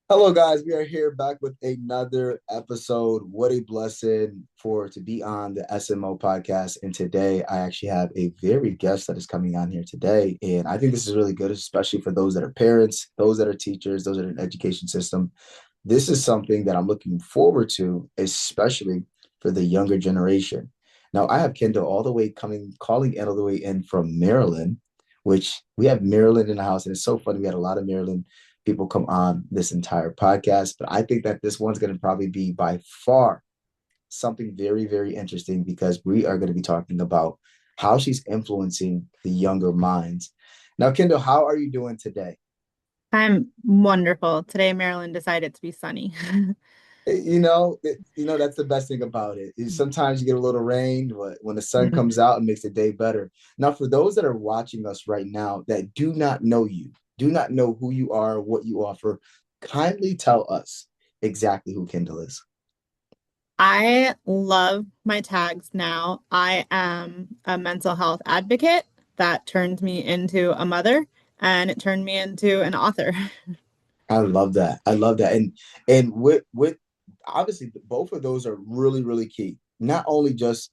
Hello, guys. We are here back with another episode. What a blessing for to be on the SMO podcast. And today, I actually have a very guest that is coming on here today, and I think this is really good, especially for those that are parents, those that are teachers, those that are in the education system. This is something that I'm looking forward to, especially for the younger generation. Now, I have Kendall all the way calling in all the way in from Maryland, which we have Maryland in the house, and it's so funny. We had a lot of Maryland people come on this entire podcast. But I think that this one's going to probably be by far something very, very interesting because we are going to be talking about how she's influencing the younger minds. Now, Kendall, how are you doing today? I'm wonderful. Today, Maryland decided to be sunny. That's the best thing about it. Sometimes you get a little rain, but when the sun comes out, it makes the day better. Now, for those that are watching us right now that do not know you, do not know who you are, what you offer, kindly tell us exactly who Kendall is. I love my tags now. I am a mental health advocate that turned me into a mother and it turned me into an author. I love that. I love that. And with obviously both of those are really, really key. Not only just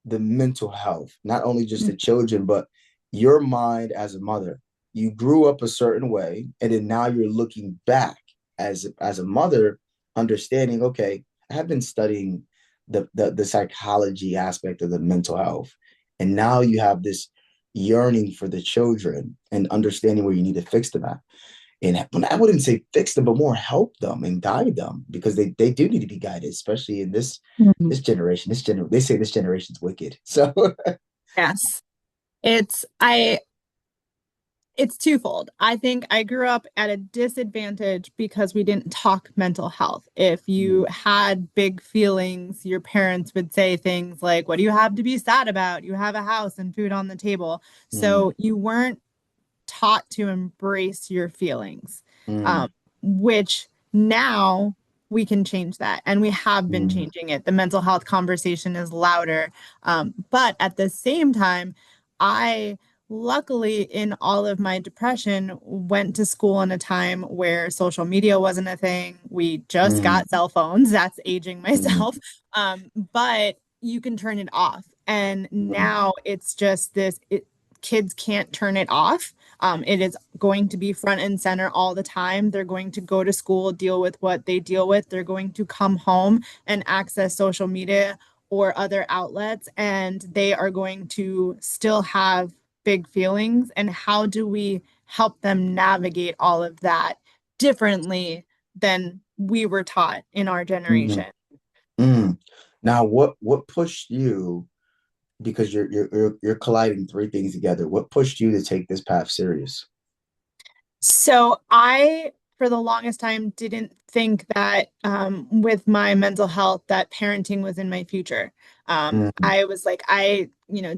the mental health, not only just the children, but your mind as a mother. You grew up a certain way, and then now you're looking back as a mother, understanding, okay, I have been studying the psychology aspect of the mental health. And now you have this yearning for the children and understanding where you need to fix them at. And I wouldn't say fix them, but more help them and guide them because they do need to be guided, especially in Mhm. this generation. They say this generation's wicked. So Yes. It's I It's twofold. I think I grew up at a disadvantage because we didn't talk mental health. If you mm, had big feelings, your parents would say things like, "What do you have to be sad about? You have a house and food on the table." mm, So you weren't taught to embrace your feelings, mm, um, which now we can change that. And we have been mm, changing it. The mental health conversation is louder. But at the same time, I luckily in all of my depression went to school in a time where social media wasn't a thing. We just mm, got cell phones. That's aging mm, myself. But you can turn it off. And mm, now it's just kids can't turn it off. It is going to be front and center all the time. They're going to go to school, deal with what they deal with. They're going to come home and access social media or other outlets, and they are going to still have big feelings. And how do we help them navigate all of that differently than we were taught in our mm, generation? mm. Now, what pushed you? Because you're colliding three things together. What pushed you to take this path serious? So I, for the longest time, didn't think that with my mental health that parenting was in my future. Mm, I was like,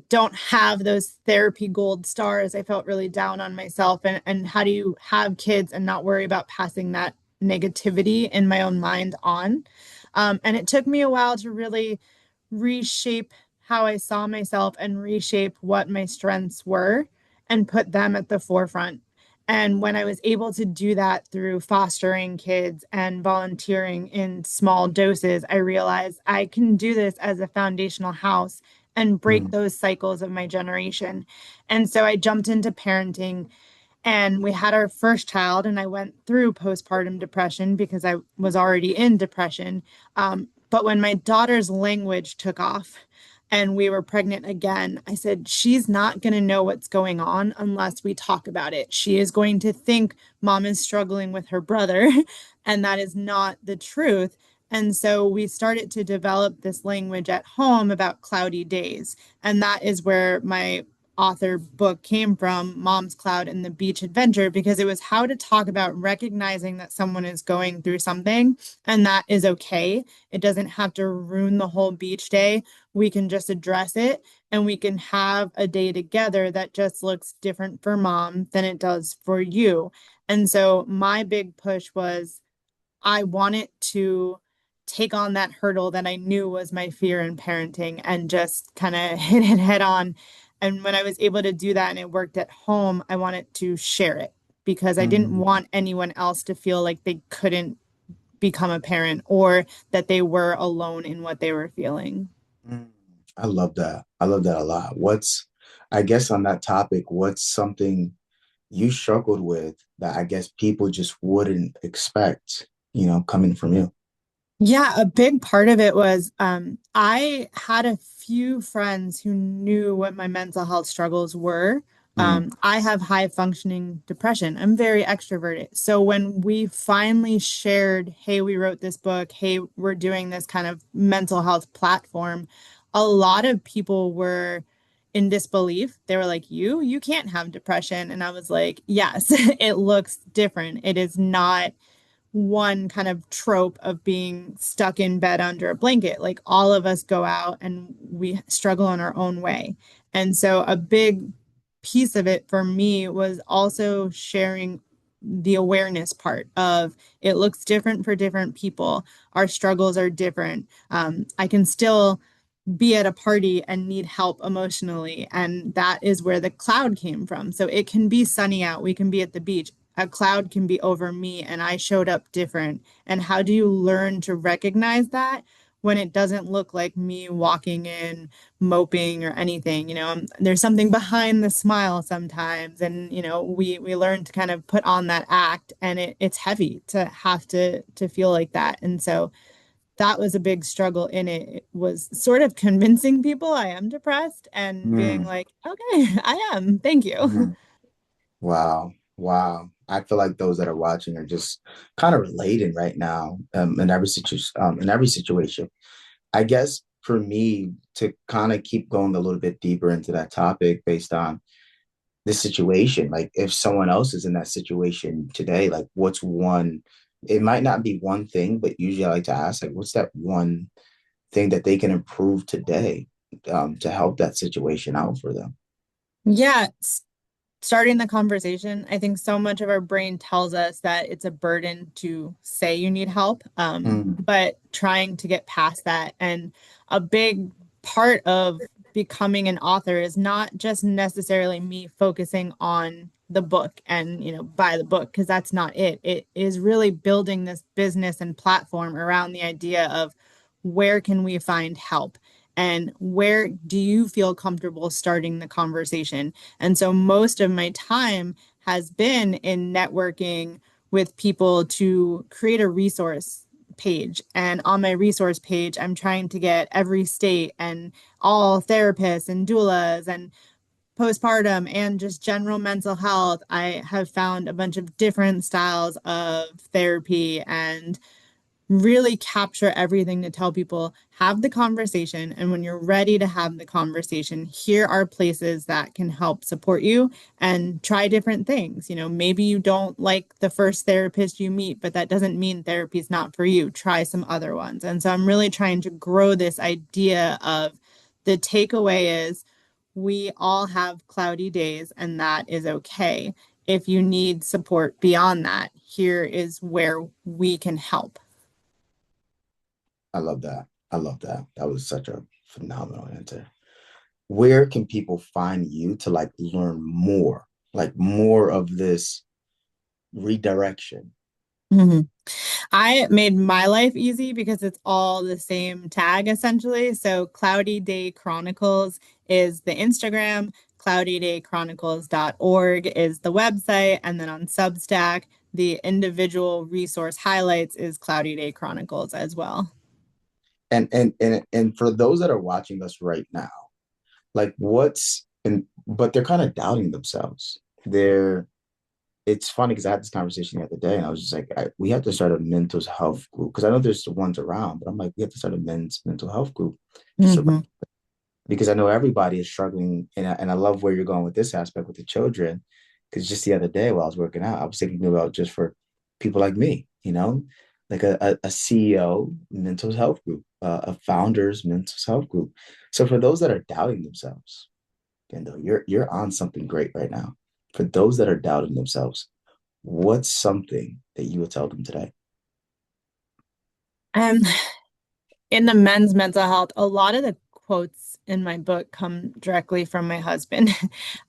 don't have those therapy gold stars. I felt really down on myself. And how do you have kids and not worry about passing that negativity in my own mind on? And it took me a while to really reshape how I saw myself and reshape what my strengths were and put them at the forefront. And when I was able to do that through fostering kids and volunteering in small doses, I realized I can do this as a foundational house and break mm, those cycles of my generation. And so I jumped into parenting and we had our first child, and I went through postpartum depression because I was already in depression. But when my daughter's language took off and we were pregnant again, I said, she's not going to know what's going on unless we talk about it. She is going to think mom is struggling with her brother, and that is not the truth. And so we started to develop this language at home about cloudy days. And that is where my author book came from, Mom's Cloud and the Beach Adventure, because it was how to talk about recognizing that someone is going through something and that is okay. It doesn't have to ruin the whole beach day. We can just address it and we can have a day together that just looks different for mom than it does for you. And so my big push was I wanted to take on that hurdle that I knew was my fear in parenting and just kind of hit it head on. And when I was able to do that and it worked at home, I wanted to share it because I didn't Mm, want anyone else to feel like they couldn't become a parent or that they were alone in what they were feeling. mm. I love that. I love that a lot. I guess on that topic, what's something you struggled with that I guess people just wouldn't expect, coming from you? Yeah, a big part of it was I had a few friends who knew what my mental health struggles were. Mm, I have high functioning depression. I'm very extroverted. So when we finally shared, hey, we wrote this book, hey, we're doing this kind of mental health platform, a lot of people were in disbelief. They were like, you can't have depression. And I was like, yes, it looks different. It is not one kind of trope of being stuck in bed under a blanket. Like all of us go out and we struggle in our own way. And so a big piece of it for me was also sharing the awareness part of it looks different for different people. Our struggles are different. I can still be at a party and need help emotionally. And that is where the cloud came from. So it can be sunny out, we can be at the beach. A cloud can be over me and I showed up different. And how do you learn to recognize that when it doesn't look like me walking in moping or anything? There's something behind the smile sometimes. And, we learn to kind of put on that act and it's heavy to have to feel like that. And so that was a big struggle in it. It was sort of convincing people I am depressed and being mm, like, okay, I am. Thank you. mm. Wow. Wow. I feel like those that are watching are just kind of relating right now, in every situation. I guess for me to kind of keep going a little bit deeper into that topic based on this situation, like if someone else is in that situation today, like what's one, it might not be one thing, but usually I like to ask, like, what's that one thing that they can improve today, to help that situation out for them? Yeah, starting the conversation. I think so much of our brain tells us that it's a burden to say you need help, Mm, but trying to get past that. And a big part of becoming an author is not just necessarily me focusing on the book and, buy the book, because that's not it. It is really building this business and platform around the idea of where can we find help? And where do you feel comfortable starting the conversation? And so most of my time has been in networking with people to create a resource page. And on my resource page, I'm trying to get every state and all therapists and doulas and postpartum and just general mental health. I have found a bunch of different styles of therapy and really capture everything to tell people have the conversation. And when you're ready to have the conversation, here are places that can help support you and try different things. Maybe you don't like the first therapist you meet, but that doesn't mean therapy is not for you. Try some other ones. And so I'm really trying to grow this idea of the takeaway is we all have cloudy days, and that is okay. If you need support beyond that, here is where we can help. I love that. I love that. That was such a phenomenal answer. Where can people find you to like learn more, like more of this redirection? Mhm. I made my life easy because it's all the same tag essentially. So Cloudy Day Chronicles is the Instagram, cloudydaychronicles.org is the website, and then on Substack, the individual resource highlights is Cloudy Day Chronicles as well. And for those that are watching us right now, like but they're kind of doubting themselves. It's funny because I had this conversation the other day and I was just like, we have to start a mental health group because I know there's the ones around, but I'm like, we have to start a men's mental health group just around, Hmm. because I know everybody is struggling. And I love where you're going with this aspect with the children. Because just the other day while I was working out, I was thinking about just for people like me, like a CEO mental health group, a founders mental health group. So for those that are doubting themselves, Kendall, you're on something great right now. For those that are doubting themselves, what's something that you would tell them today? And in the men's mental health, a lot of the quotes in my book come directly from my husband.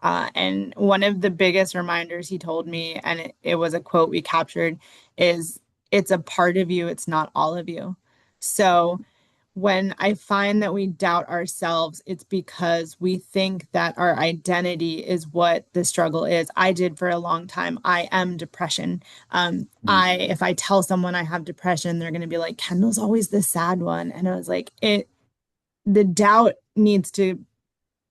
And one of the biggest reminders he told me, and it was a quote we captured, is it's a part of you, it's not all of you. So when I find that we doubt ourselves, it's because we think that our identity is what the struggle is. I did for a long time. I am depression. If I tell someone I have depression, they're going to be like, Kendall's always the sad one. And I was like, the doubt needs to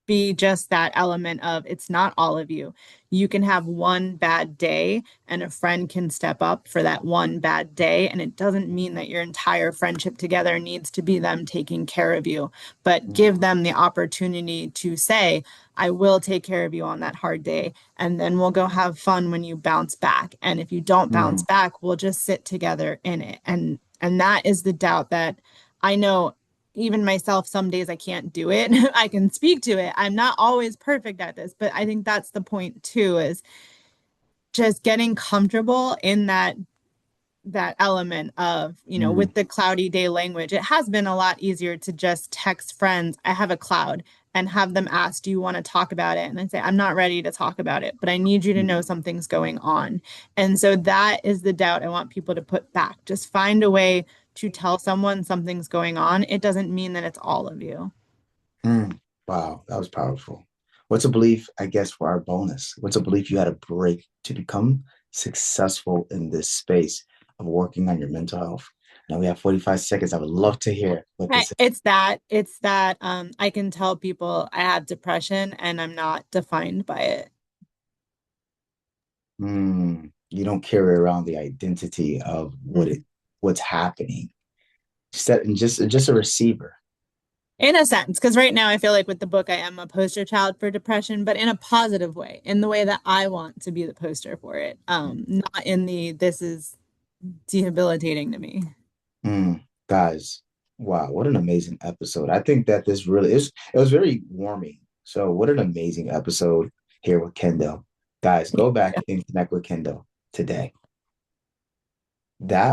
be just that element of it's not all of you. You can have one bad day and a friend can step up for that one bad day. And it doesn't mean that your entire friendship together needs to be them taking care of you, but give them the opportunity to say, I will take care of you on that hard day. And then we'll go have fun when you bounce back. And if you don't bounce Mm, back, we'll just sit together in it. And that is the doubt that I know even myself, some days I can't do it. I can speak to it. I'm not always perfect at this, but I think that's the point too, is just getting comfortable in that element of, mm, with the cloudy day language. It has been a lot easier to just text friends, I have a cloud, and have them ask, do you want to talk about it? And I say, I'm not ready to talk about it, but I need you to know mm, something's going on. And so that is the doubt I want people to put back. Just find a way to tell someone something's going on. It doesn't mean that it's all of you. mm. Wow, that was powerful. What's a belief, I guess, for our bonus? What's a belief you had to break to become successful in this space of working on your mental health? Now we have 45 seconds. I would love to hear what this is. It's that I can tell people I have depression and I'm not defined by it. You don't carry around the identity of Mhm. what's happening. Just a receiver. In a sense, because right now I feel like with the book, I am a poster child for depression, but in a positive way, in the way that I want to be the poster for it. Not in the this is debilitating to me. Guys, wow, what an amazing episode. I think that this really is, it was very warming. So, what an amazing episode here with Kendall. Guys, go back and connect with Kendall today. That